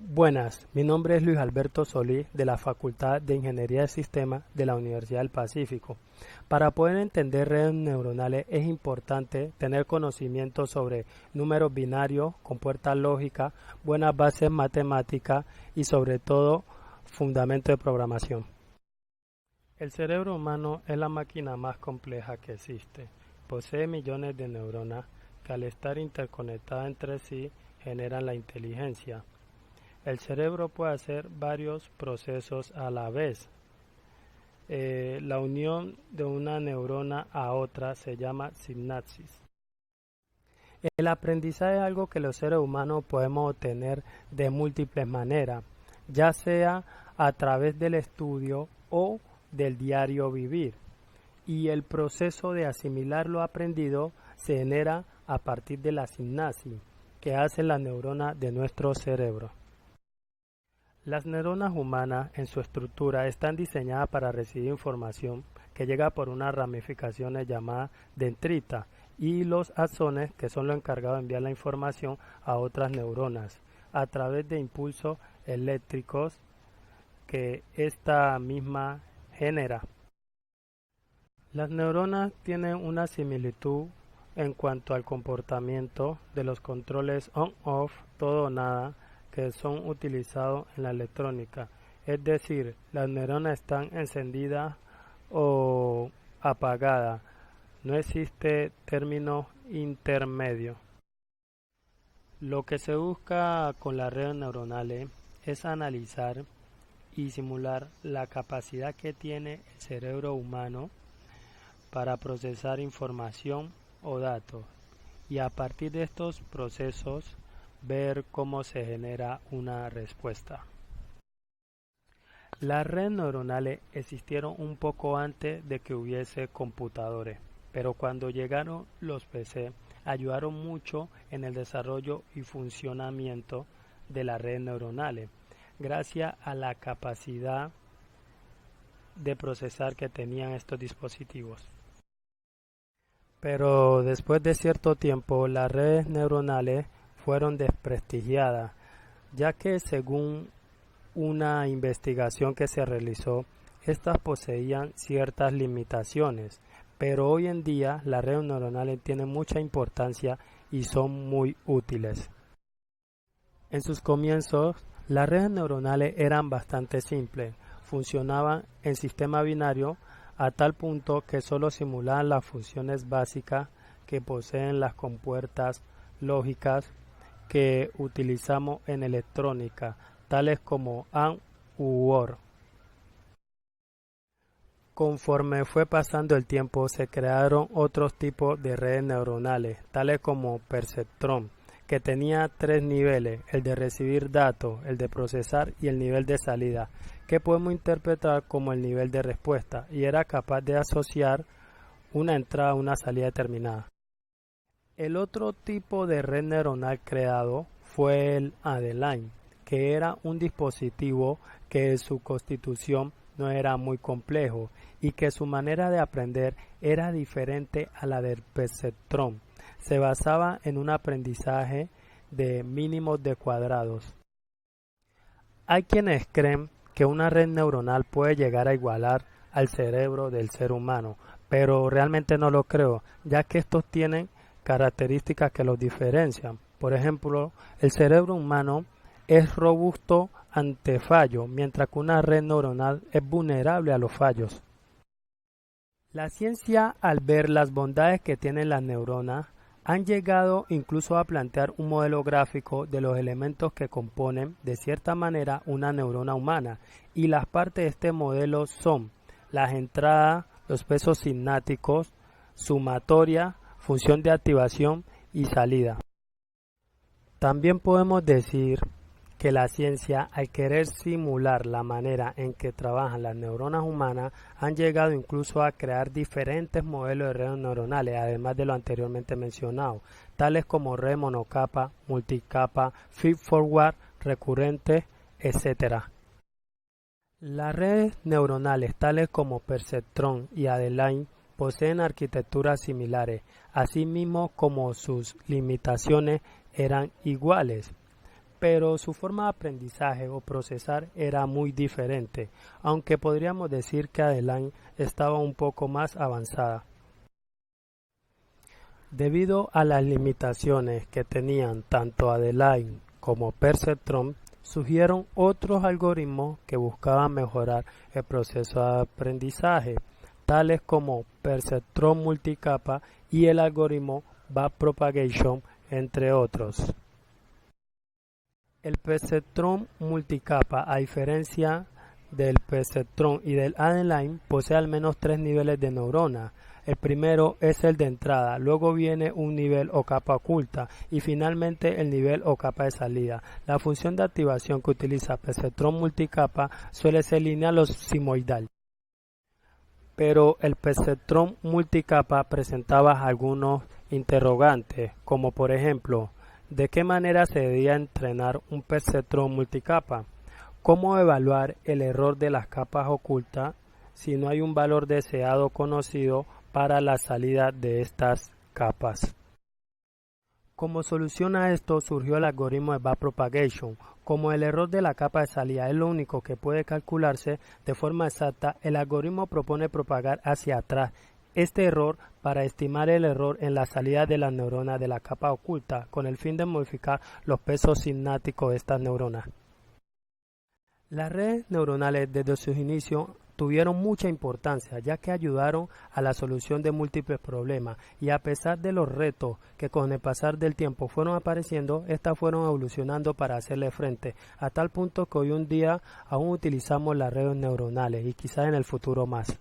Buenas, mi nombre es Luis Alberto Solís de la Facultad de Ingeniería de Sistemas de la Universidad del Pacífico. Para poder entender redes neuronales es importante tener conocimiento sobre números binarios, compuertas lógicas, buenas bases matemáticas y sobre todo fundamentos de programación. El cerebro humano es la máquina más compleja que existe. Posee millones de neuronas que al estar interconectadas entre sí generan la inteligencia. El cerebro puede hacer varios procesos a la vez. La unión de una neurona a otra se llama sinapsis. El aprendizaje es algo que los seres humanos podemos obtener de múltiples maneras, ya sea a través del estudio o del diario vivir. Y el proceso de asimilar lo aprendido se genera a partir de la sinapsis que hace la neurona de nuestro cerebro. Las neuronas humanas en su estructura están diseñadas para recibir información que llega por unas ramificaciones llamadas dendritas y los axones, que son los encargados de enviar la información a otras neuronas a través de impulsos eléctricos que esta misma genera. Las neuronas tienen una similitud en cuanto al comportamiento de los controles on-off, todo o nada, que son utilizados en la electrónica, es decir, las neuronas están encendidas o apagadas, no existe término intermedio. Lo que se busca con las redes neuronales es analizar y simular la capacidad que tiene el cerebro humano para procesar información o datos y a partir de estos procesos ver cómo se genera una respuesta. Las redes neuronales existieron un poco antes de que hubiese computadores, pero cuando llegaron los PC ayudaron mucho en el desarrollo y funcionamiento de las redes neuronales, gracias a la capacidad de procesar que tenían estos dispositivos. Pero después de cierto tiempo las redes neuronales fueron desprestigiadas, ya que según una investigación que se realizó, estas poseían ciertas limitaciones, pero hoy en día las redes neuronales tienen mucha importancia y son muy útiles. En sus comienzos, las redes neuronales eran bastante simples, funcionaban en sistema binario a tal punto que solo simulaban las funciones básicas que poseen las compuertas lógicas que utilizamos en electrónica, tales como AND u OR. Conforme fue pasando el tiempo, se crearon otros tipos de redes neuronales, tales como perceptrón, que tenía 3 niveles, el de recibir datos, el de procesar y el nivel de salida, que podemos interpretar como el nivel de respuesta, y era capaz de asociar una entrada a una salida determinada. El otro tipo de red neuronal creado fue el Adeline, que era un dispositivo que su constitución no era muy complejo y que su manera de aprender era diferente a la del perceptrón. Se basaba en un aprendizaje de mínimos de cuadrados. Hay quienes creen que una red neuronal puede llegar a igualar al cerebro del ser humano, pero realmente no lo creo, ya que estos tienen características que los diferencian. Por ejemplo, el cerebro humano es robusto ante fallos, mientras que una red neuronal es vulnerable a los fallos. La ciencia, al ver las bondades que tienen las neuronas, han llegado incluso a plantear un modelo gráfico de los elementos que componen, de cierta manera, una neurona humana, y las partes de este modelo son las entradas, los pesos sinápticos, sumatoria, función de activación y salida. También podemos decir que la ciencia, al querer simular la manera en que trabajan las neuronas humanas, han llegado incluso a crear diferentes modelos de redes neuronales, además de lo anteriormente mencionado, tales como red monocapa, multicapa, feed-forward, recurrente, etc. Las redes neuronales, tales como perceptrón y Adeline, poseen arquitecturas similares, así mismo como sus limitaciones eran iguales. pero su forma de aprendizaje o procesar era muy diferente, aunque podríamos decir que Adeline estaba un poco más avanzada. Debido a las limitaciones que tenían tanto Adeline como Perceptron, surgieron otros algoritmos que buscaban mejorar el proceso de aprendizaje, tales como Perceptron multicapa y el algoritmo Backpropagation, entre otros. El perceptrón multicapa, a diferencia del perceptrón y del Adeline, posee al menos 3 niveles de neurona. El primero es el de entrada, luego viene un nivel o capa oculta y finalmente el nivel o capa de salida. La función de activación que utiliza perceptrón multicapa suele ser lineal o simoidal. Pero el perceptrón multicapa presentaba algunos interrogantes, como por ejemplo, ¿de qué manera se debía entrenar un perceptrón multicapa? ¿Cómo evaluar el error de las capas ocultas si no hay un valor deseado conocido para la salida de estas capas? Como solución a esto surgió el algoritmo de Backpropagation. Como el error de la capa de salida es lo único que puede calcularse de forma exacta, el algoritmo propone propagar hacia atrás este error para estimar el error en la salida de las neuronas de la capa oculta, con el fin de modificar los pesos sinápticos de estas neuronas. Las redes neuronales desde sus inicios tuvieron mucha importancia, ya que ayudaron a la solución de múltiples problemas, y a pesar de los retos que con el pasar del tiempo fueron apareciendo, estas fueron evolucionando para hacerle frente, a tal punto que hoy en día aún utilizamos las redes neuronales y quizás en el futuro más.